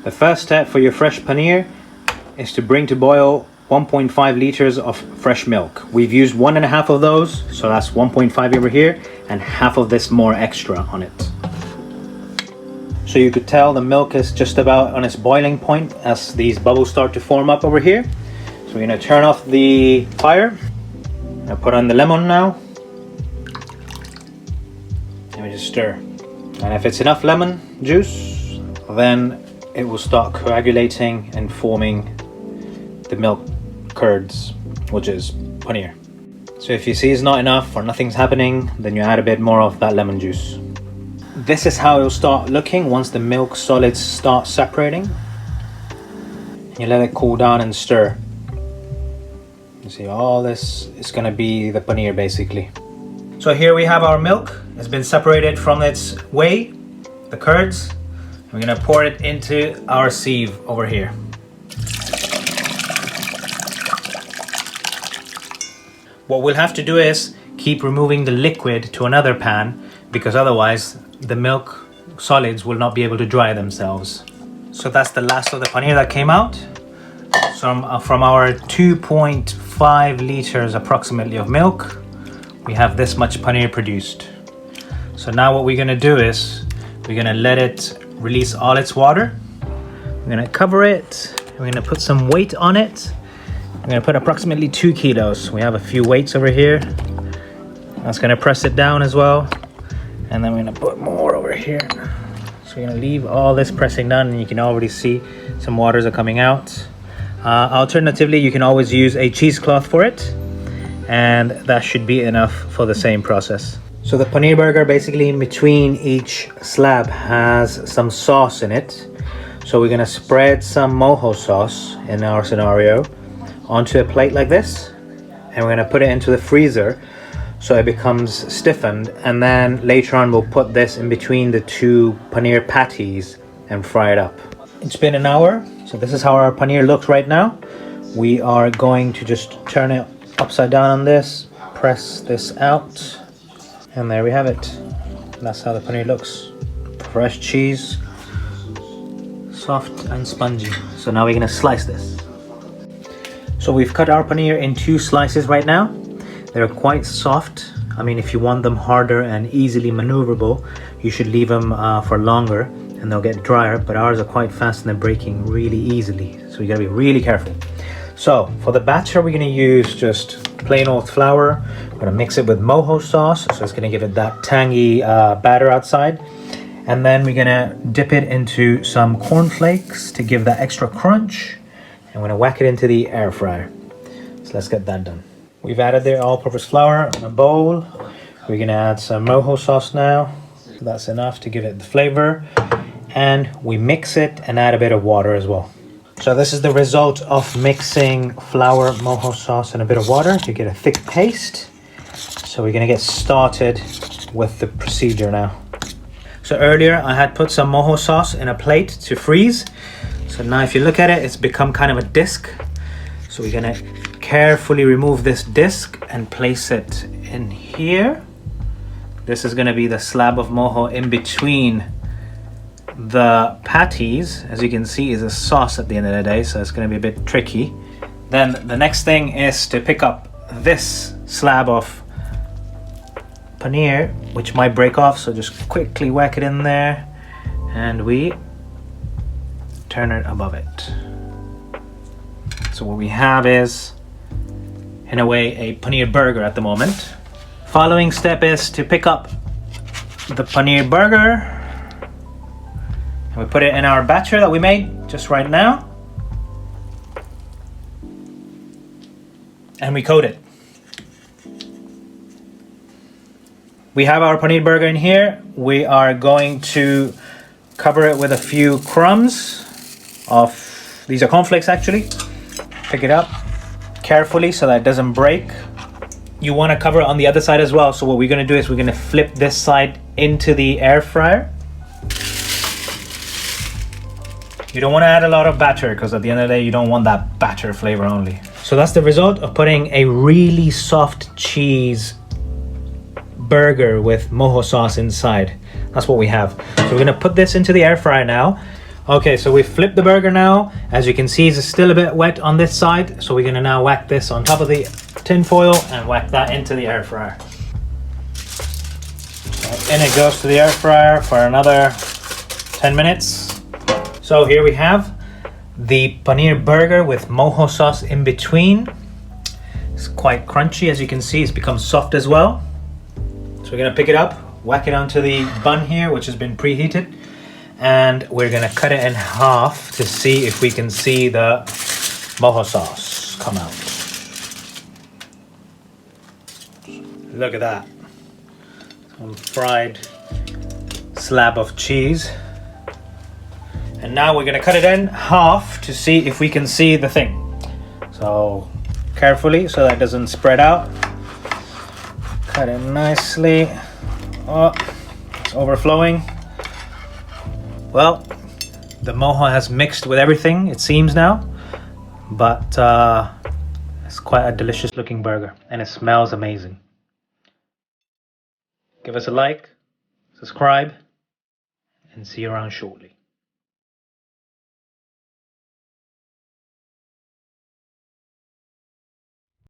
The first step for your fresh paneer is to bring to boil 1.5 liters of fresh milk. We've used 1.5 of those, so that's 1.5 over here, and half of this more extra on it. So you could tell the milk is just about on its boiling point as these bubbles start to form up over here. So we're gonna turn off the fire. I'll put on the lemon now. And we just stir. And if it's enough lemon juice, then it will start coagulating and forming the milk curds, which is paneer. So if you see it's not enough or nothing's happening, then you add a bit more of that lemon juice. This is how it will start looking once the milk solids start separating. You let it cool down and stir. You see all this is going to be the paneer basically. So here we have our milk. It's been separated from its whey, the curds. We're going to pour it into our sieve over here. What we'll have to do is keep removing the liquid to another pan, because otherwise the milk solids will not be able to dry themselves. So that's the last of the paneer that came out. So from our 2.5 liters approximately of milk, we have this much paneer produced. So now what we're gonna do is we're gonna let it release all its water. We're gonna cover it. We're gonna put some weight on it. We're gonna put approximately 2 kilos. We have a few weights over here. That's gonna press it down as well. And then we're gonna put more over here. So we're gonna leave all this pressing down, and you can already see some waters are coming out. Alternatively, you can always use a cheesecloth for it, and that should be enough for the same process. So the paneer burger, basically in between each slab, has some sauce in it. So we're gonna spread some mojo sauce in our scenario onto a plate like this, and we're gonna put it into the freezer so it becomes stiffened, and then later on we'll put this in between the 2 paneer patties and fry it up. It's been an hour, so this is how our paneer looks right now. We are going to just turn it upside down on this, press this out, and there we have it. That's how the paneer looks. Fresh cheese, soft and spongy. So now we're gonna slice this. So we've cut our paneer in 2 slices right now. They're quite soft. I mean, if you want them harder and easily maneuverable, you should leave them for longer and they'll get drier, but ours are quite fast and they're breaking really easily. So you gotta be really careful. So for the batter, we're gonna use just plain old flour. We're gonna mix it with mojo sauce, so it's gonna give it that tangy batter outside. And then we're gonna dip it into some cornflakes to give that extra crunch. And we're gonna whack it into the air fryer. So let's get that done. We've added the all-purpose flour in a bowl. We're gonna add some mojo sauce now. So that's enough to give it the flavor. And we mix it and add a bit of water as well. So this is the result of mixing flour, mojo sauce, and a bit of water to get a thick paste. So we're gonna get started with the procedure now. So earlier I had put some mojo sauce in a plate to freeze. So now if you look at it, it's become kind of a disc. So we're gonna carefully remove this disc and place it in here. This is gonna be the slab of mojo in between the patties. As you can see, is a sauce at the end of the day, so it's gonna be a bit tricky. Then the next thing is to pick up this slab of paneer, which might break off, so just quickly whack it in there and we turn it above it. So what we have is, in a way, a paneer burger at the moment. Following step is to pick up the paneer burger and we put it in our batter that we made just right now. And we coat it. We have our paneer burger in here. We are going to cover it with a few crumbs of, these are cornflakes actually. Pick it up carefully so that it doesn't break. You want to cover it on the other side as well. So what we're going to do is we're going to flip this side into the air fryer. You don't want to add a lot of batter because at the end of the day you don't want that batter flavor only. So that's the result of putting a really soft cheese burger with mojo sauce inside. That's what we have. So we're going to put this into the air fryer now. Okay, so we flipped the burger now. As you can see, it's still a bit wet on this side. So we're gonna now whack this on top of the tin foil and whack that into the air fryer. So in it goes to the air fryer for another 10 minutes. So here we have the paneer burger with mojo sauce in between. It's quite crunchy, as you can see. It's become soft as well. So we're gonna pick it up, whack it onto the bun here, which has been preheated. And we're gonna cut it in half to see if we can see the mojo sauce come out. Look at that. Some fried slab of cheese. And now we're gonna cut it in half to see if we can see the thing. So carefully so that it doesn't spread out. Cut it nicely. Oh, it's overflowing. Well, the mojo has mixed with everything, it seems now, but it's quite a delicious looking burger and it smells amazing. Give us a like, subscribe, and see you around shortly.